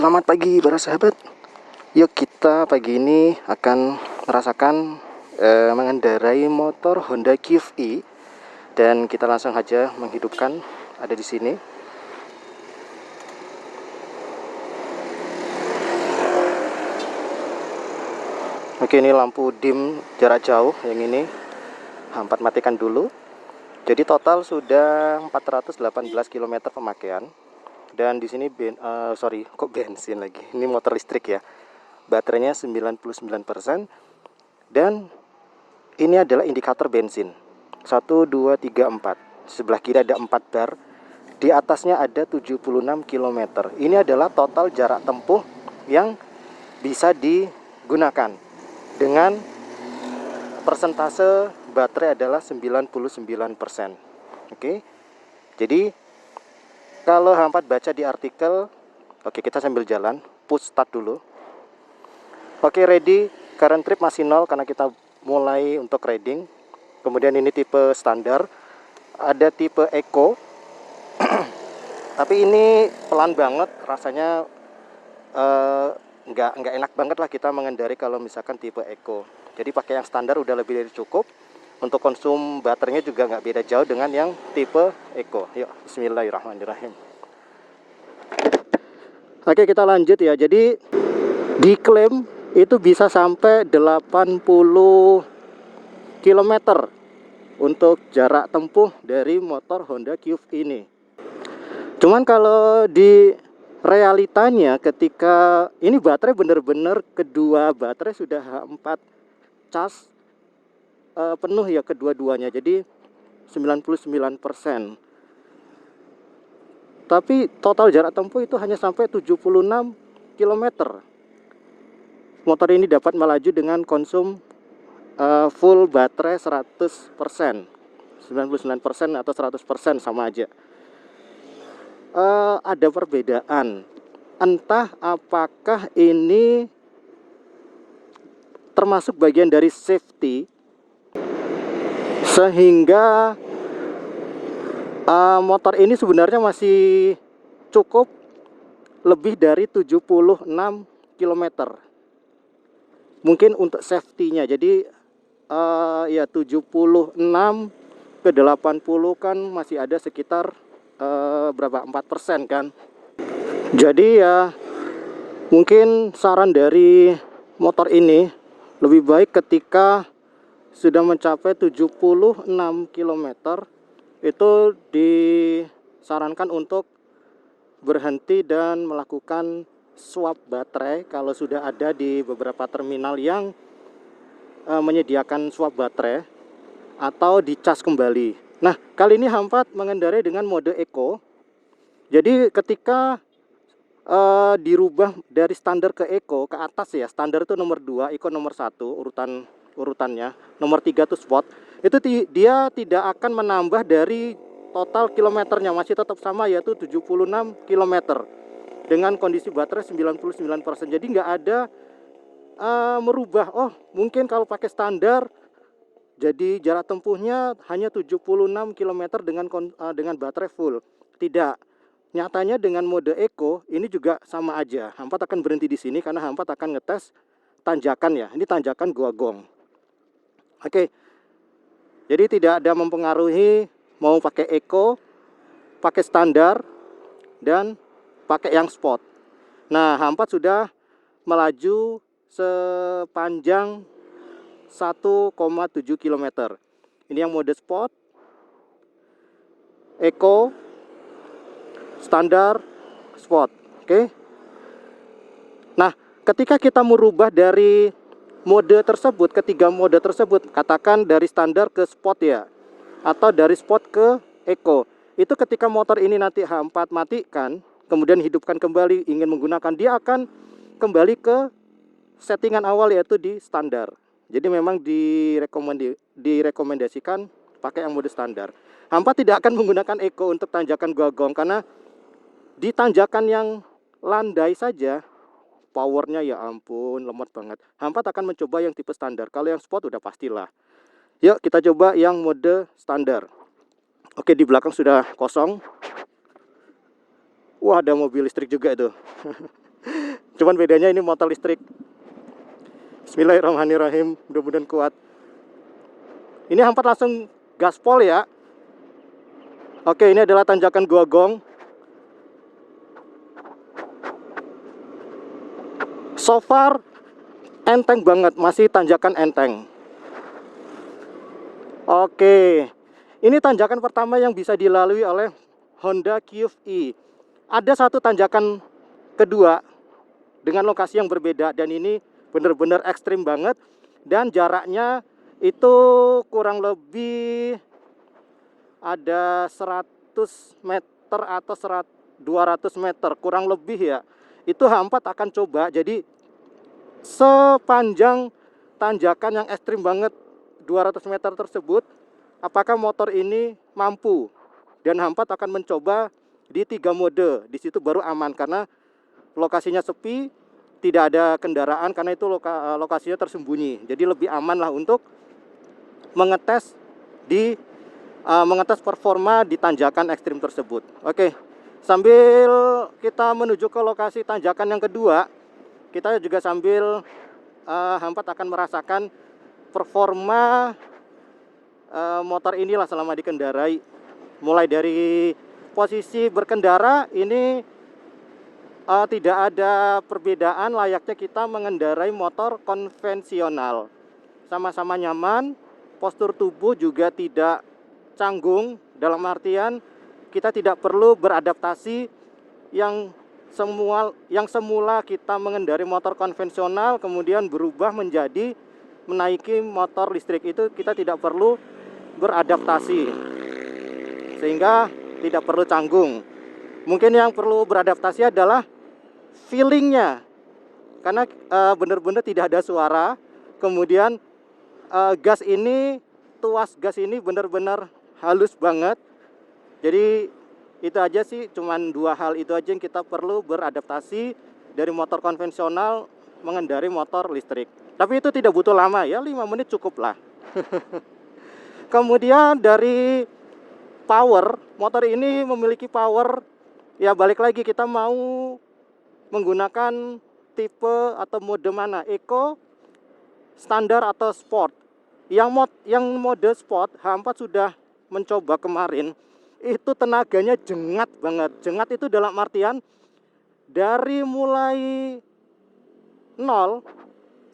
Selamat pagi para sahabat. Yuk kita pagi ini akan merasakan mengendarai motor Honda QV dan kita langsung aja menghidupkan ada di sini. Oke, ini lampu dim jarak jauh yang ini. Hampat matikan dulu. Jadi total sudah 418 km pemakaian. Dan di sini bensin lagi. Ini motor listrik ya. Baterainya 99%. Dan ini adalah indikator bensin. 1 2 3 4. Sebelah kiri ada 4 bar. Di atasnya ada 76 km. Ini adalah total jarak tempuh yang bisa digunakan dengan persentase baterai adalah 99%. Oke. Jadi kalau hampat baca di artikel, oke kita sambil jalan, push start dulu. Oke, ready, current trip masih 0 karena kita mulai untuk riding. Kemudian ini tipe standar, ada tipe eco. Tapi ini pelan banget, rasanya nggak enak banget lah kita mengendari kalau misalkan tipe eco. Jadi pakai yang standar udah lebih dari cukup. Untuk konsum baterainya juga nggak beda jauh dengan yang tipe eco. Yuk, bismillahirrahmanirrahim. Oke, kita lanjut ya. Jadi diklaim itu bisa sampai 80 km untuk jarak tempuh dari motor Honda QV ini. Cuman kalau di realitanya ketika ini baterai bener-bener kedua baterai sudah H4 cas penuh ya kedua-duanya, jadi 99%. Tapi total jarak tempuh itu hanya sampai 76 km. Motor ini dapat melaju dengan konsum full baterai 100%. 99% atau 100% sama aja. Ada perbedaan. Entah apakah ini termasuk bagian dari safety sehingga motor ini sebenarnya masih cukup lebih dari 76 km. Mungkin untuk safety-nya. Jadi ya 76 ke 80 kan masih ada sekitar berapa 4% kan. Jadi ya mungkin saran dari motor ini lebih baik ketika sudah mencapai 76 km itu disarankan untuk berhenti dan melakukan swap baterai kalau sudah ada di beberapa terminal yang menyediakan swap baterai atau dicas kembali. Nah, kali ini Hampat mengendarai dengan mode eco. Jadi ketika dirubah dari standar ke eco ke atas ya, standar itu nomor 2, eco nomor 1 urutannya, nomor 3 itu sport. Itu dia tidak akan menambah dari total kilometernya, masih tetap sama yaitu 76 km dengan kondisi baterai 99%. Jadi nggak ada merubah, oh mungkin kalau pakai standar jadi jarak tempuhnya hanya 76 km dengan baterai full. Tidak. Nyatanya dengan mode eco ini juga sama aja. Hampat akan berhenti di sini karena Hampat akan ngetes tanjakan ya. Ini tanjakan Gua Gong. Oke. Jadi tidak ada mempengaruhi mau pakai eco, pakai standar dan pakai yang sport. Nah, Hampat sudah melaju sepanjang 1,7 km. Ini yang mode sport, eco, standar, sport. Oke. Nah, ketika kita merubah dari mode tersebut, ketiga mode tersebut, katakan dari standar ke sport ya, atau dari sport ke eco, itu ketika motor ini nanti H4 matikan, kemudian hidupkan kembali, ingin menggunakan, dia akan kembali ke settingan awal yaitu di standar. Jadi memang direkomendasikan pakai yang mode standar. Hampat tidak akan menggunakan eco untuk tanjakan Gua Gong karena di tanjakan yang landai saja powernya ya ampun lemot banget. Hampat akan mencoba yang tipe standar. Kalau yang sport udah pastilah. Yuk kita coba yang mode standar. Oke, di belakang sudah kosong. Wah, ada mobil listrik juga itu. Cuman bedanya ini motor listrik. Bismillahirrahmanirrahim, mudah-mudahan kuat. Ini H4 langsung gaspol ya. Oke, ini adalah tanjakan Gua Gong. So far enteng banget, masih tanjakan enteng. Oke, ini tanjakan pertama yang bisa dilalui oleh Honda QV. Ada satu tanjakan kedua dengan lokasi yang berbeda, dan ini benar-benar ekstrim banget, dan jaraknya itu kurang lebih ada 100 meter atau 200 meter kurang lebih ya. Itu H4 akan coba. Jadi sepanjang tanjakan yang ekstrim banget 200 meter tersebut, apakah motor ini mampu, dan H4 akan mencoba di 3 mode. Di situ baru aman karena lokasinya sepi, tidak ada kendaraan, karena itu lokasinya tersembunyi. Jadi lebih aman lah untuk mengetes performa di tanjakan ekstrim tersebut. Oke, sambil kita menuju ke lokasi tanjakan yang kedua, kita juga sambil H4 akan merasakan performa motor inilah selama dikendarai. Mulai dari posisi berkendara ini tidak ada perbedaan layaknya kita mengendarai motor konvensional. Sama-sama nyaman, postur tubuh juga tidak canggung, dalam artian kita tidak perlu beradaptasi yang semula kita mengendarai motor konvensional kemudian berubah menjadi menaiki motor listrik. Itu kita tidak perlu beradaptasi, sehingga tidak perlu canggung. Mungkin yang perlu beradaptasi adalah feelingnya, karena benar-benar tidak ada suara. Kemudian gas ini, tuas gas ini benar-benar halus banget. Jadi itu aja sih, cuman 2 hal itu aja yang kita perlu beradaptasi dari motor konvensional mengendarai motor listrik. Tapi itu tidak butuh lama ya, 5 menit cukup lah. Kemudian dari power, motor ini memiliki power. Ya balik lagi, kita mau menggunakan tipe atau mode mana, eco, standar atau sport. Yang mode sport H4 sudah mencoba kemarin, itu tenaganya jengat banget. Jengat itu dalam artian dari mulai 0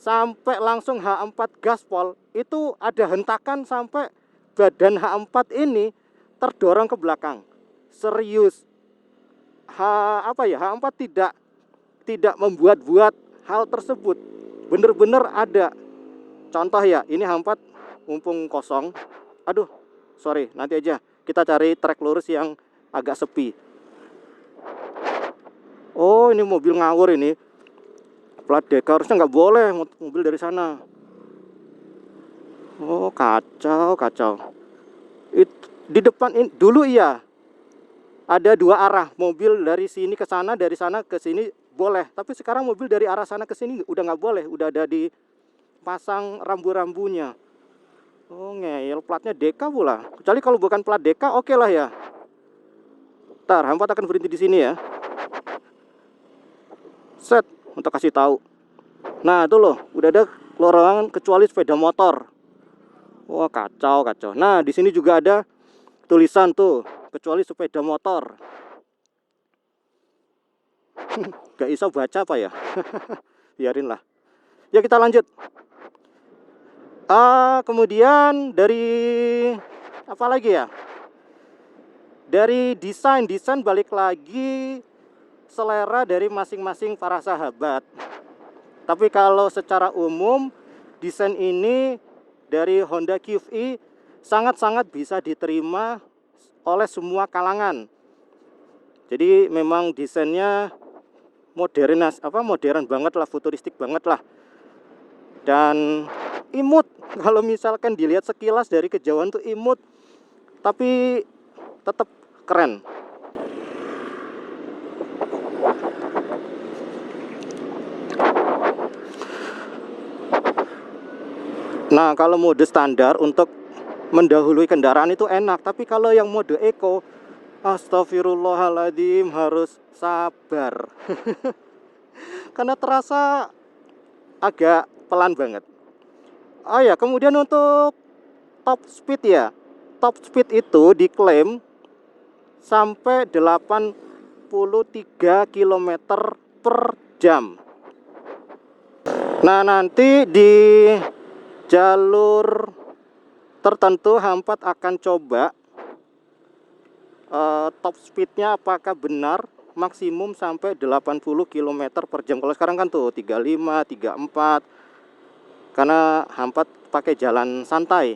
sampai langsung H4 gaspol, itu ada hentakan sampai badan H4 ini terdorong ke belakang. Serius. H4 tidak membuat-buat hal tersebut. Bener-bener ada. Contoh ya, ini H4 mumpung kosong. Aduh, sorry, nanti aja kita cari trek lurus yang agak sepi. Oh, ini mobil ngawur ini. Plat deka harusnya nggak boleh mobil dari sana. Oh, kacau. Di depan ini dulu iya, ada 2 arah, mobil dari sini ke sana, dari sana ke sini boleh. Tapi sekarang mobil dari arah sana ke sini udah nggak boleh, udah ada dipasang rambu-rambunya. Oh, ngeyel, platnya deka pula. Kecuali kalau bukan plat deka, oke lah ya. Ntar H4 akan berhenti di sini ya. Set untuk kasih tahu. Nah, itu loh, udah ada larangan kecuali sepeda motor. Wah, kacau. Nah, di sini juga ada tulisan tuh, kecuali sepeda motor. Gak bisa baca apa ya. Biarin lah. Ya, kita lanjut. Kemudian dari apa lagi ya? Dari desain balik lagi selera dari masing-masing para sahabat. Tapi kalau secara umum desain ini dari Honda QV sangat-sangat bisa diterima oleh semua kalangan. Jadi memang desainnya modern banget lah, futuristik banget lah. Dan imut, kalau misalkan dilihat sekilas dari kejauhan tuh imut, tapi tetap keren. Nah, kalau mode standar untuk mendahului kendaraan itu enak, tapi kalau yang mode eco, astagfirullahaladzim, harus sabar. karena terasa agak pelan banget. Oh ya, kemudian untuk top speed ya. Top speed itu diklaim sampai 83 kilometer per jam. Nah, nanti di jalur tertentu H4 akan coba top speednya apakah benar maksimum sampai 80 kilometer per jam. Kalau sekarang kan tuh 35, 34, karena H4 pakai jalan santai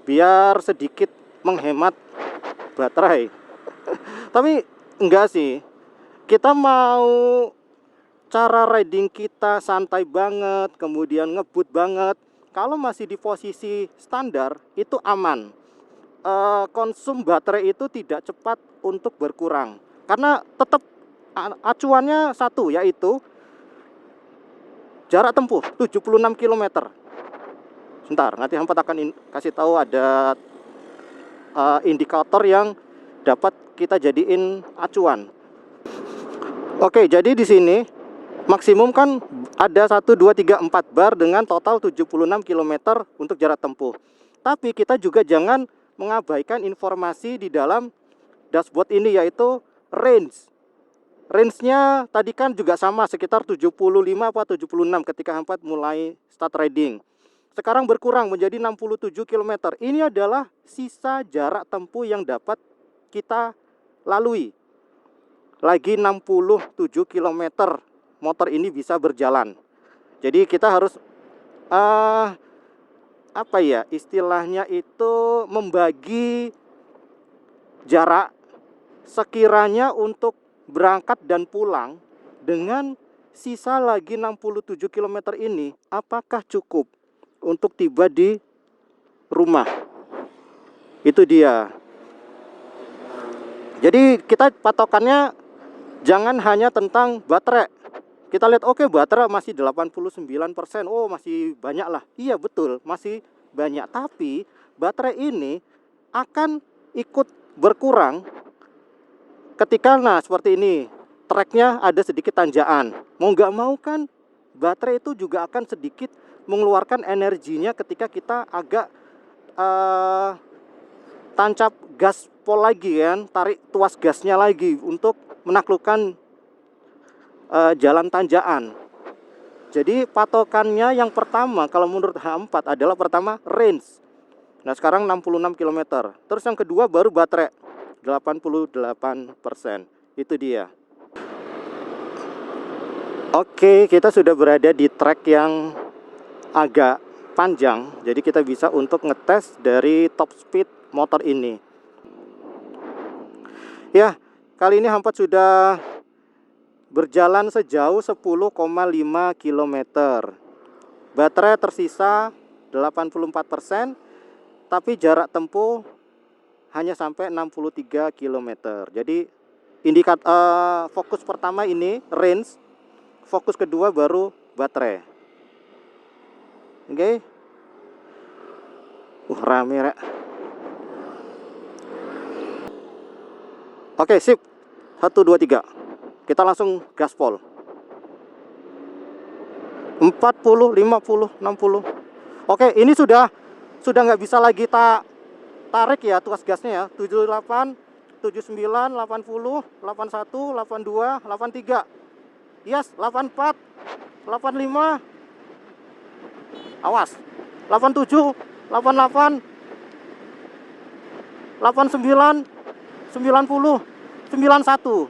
biar sedikit menghemat baterai. Tapi enggak sih, kita mau cara riding kita santai banget, kemudian ngebut banget. Kalau masih di posisi standar itu aman. Konsum baterai itu tidak cepat untuk berkurang, karena tetap acuannya satu, yaitu jarak tempuh 76 km. Sebentar, nanti H4 akan kasih tahu ada indikator yang dapat kita jadiin acuan. Oke, jadi di sini maksimum kan ada 1, 2, 3, 4 bar dengan total 76 km untuk jarak tempuh. Tapi kita juga jangan mengabaikan informasi di dalam dashboard ini, yaitu range. Range-nya tadi kan juga sama, sekitar 75 atau 76 ketika H4 mulai start riding. Sekarang berkurang menjadi 67 km. Ini adalah sisa jarak tempuh yang dapat kita lalui. Lagi 67 km motor ini bisa berjalan. Jadi kita harus apa ya istilahnya itu, membagi jarak sekiranya untuk berangkat dan pulang dengan sisa lagi 67 km ini, apakah cukup untuk tiba di rumah. Itu dia. Jadi kita patokannya jangan hanya tentang baterai. Kita lihat, oke, baterai masih 89%. Oh, masih banyak lah. Iya, betul, masih banyak. Tapi baterai ini akan ikut berkurang ketika, nah, seperti ini. Treknya ada sedikit tanjakan. Mau nggak mau kan, baterai itu juga akan sedikit mengeluarkan energinya ketika kita agak tancap gaspol lagi kan, tarik tuas gasnya lagi untuk menaklukkan jalan tanjakan. Jadi patokannya yang pertama kalau menurut H4 adalah pertama range. Nah, sekarang 66 km. Terus yang kedua baru baterai 88%. Itu dia. Oke, kita sudah berada di trek yang agak panjang. Jadi kita bisa untuk ngetes dari top speed motor ini. Ya, kali ini H4 sudah berjalan sejauh 10,5 km. Baterai tersisa 84%, tapi jarak tempuh hanya sampai 63 km. Jadi indikator fokus pertama ini range, fokus kedua baru baterai. Oke. Rame rek. Oke, sip. 1, 2, 3. Kita langsung gaspol. 40, 50, 60. Oke, ini sudah nggak bisa lagi tarik ya tuas gasnya ya. 78, 79, 80, 81, 82, 83. Yes, 84, 85. Awas. 87, 88, 89, 90, 91.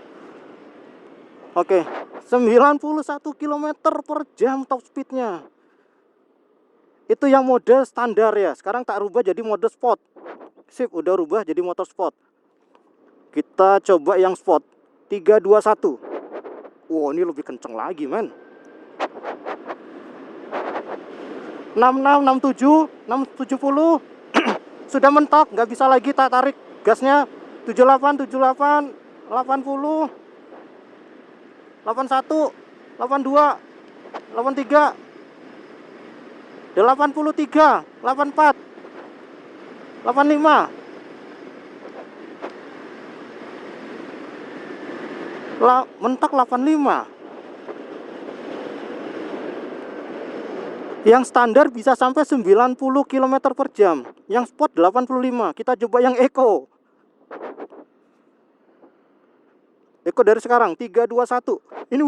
Oke, 91 km per jam top speednya. Itu yang mode standar ya. Sekarang tak rubah jadi mode sport. Sip, udah rubah jadi motor sport. Kita coba yang sport. 3, 2, 1. Wow, ini lebih kenceng lagi, men. 66, 67, 70. Sudah mentok, nggak bisa lagi tak tarik gasnya. 78, 78, 80, 81, 82, 83, 83, 84, 85. Mentok 85. Yang standar bisa sampai 90 km per jam, yang sport 85. Kita coba yang eco. Eco dari sekarang 3 2 1. Ini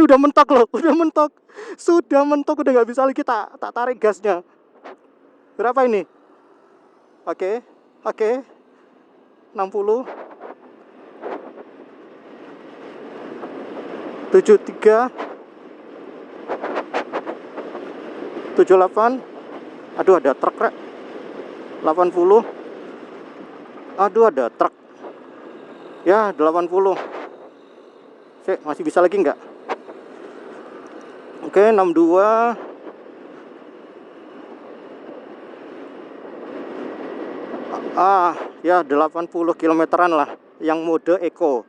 udah mentok loh, udah mentok. Sudah mentok, udah nggak bisa lagi tak tarik gasnya. Berapa ini? Oke. 60 73 78. Aduh, ada truk, Rek. 80. Aduh, ada truk. Ya, 80. Masih bisa lagi nggak? Oke, 62. Ya 80 kilometeran lah yang mode eco.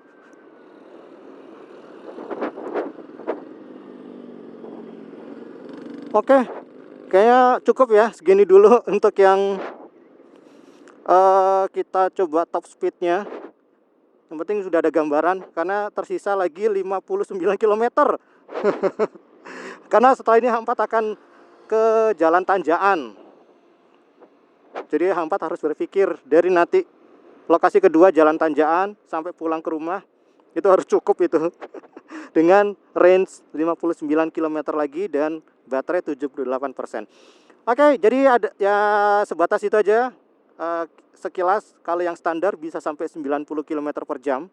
Oke, kayaknya cukup ya segini dulu untuk yang kita coba top speednya. Yang penting sudah ada gambaran, karena tersisa lagi 59 km. Karena setelah ini H4 akan ke jalan tanjakan. Jadi H4 harus berpikir dari nanti lokasi kedua jalan tanjakan sampai pulang ke rumah itu harus cukup itu. Dengan range 59 km lagi dan baterai 78%. Oke, jadi ada ya sebatas itu aja. Sekilas kalau yang standar bisa sampai 90 km per jam.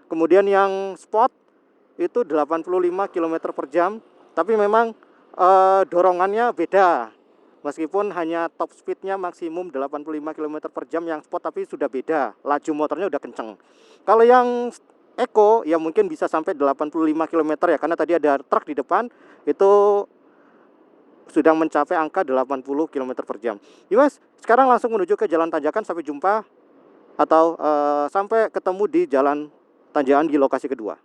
Kemudian yang sport itu 85 km per jam. Tapi memang dorongannya beda. Meskipun hanya top speednya maksimum 85 km per jam yang sport, tapi sudah beda. Laju motornya udah kenceng. Kalau yang eco ya mungkin bisa sampai 85 km ya, karena tadi ada truk di depan itu sudah mencapai angka 80 km per jam. Yus, sekarang langsung menuju ke jalan tanjakan. Sampai jumpa atau sampai ketemu di jalan tanjakan di lokasi kedua.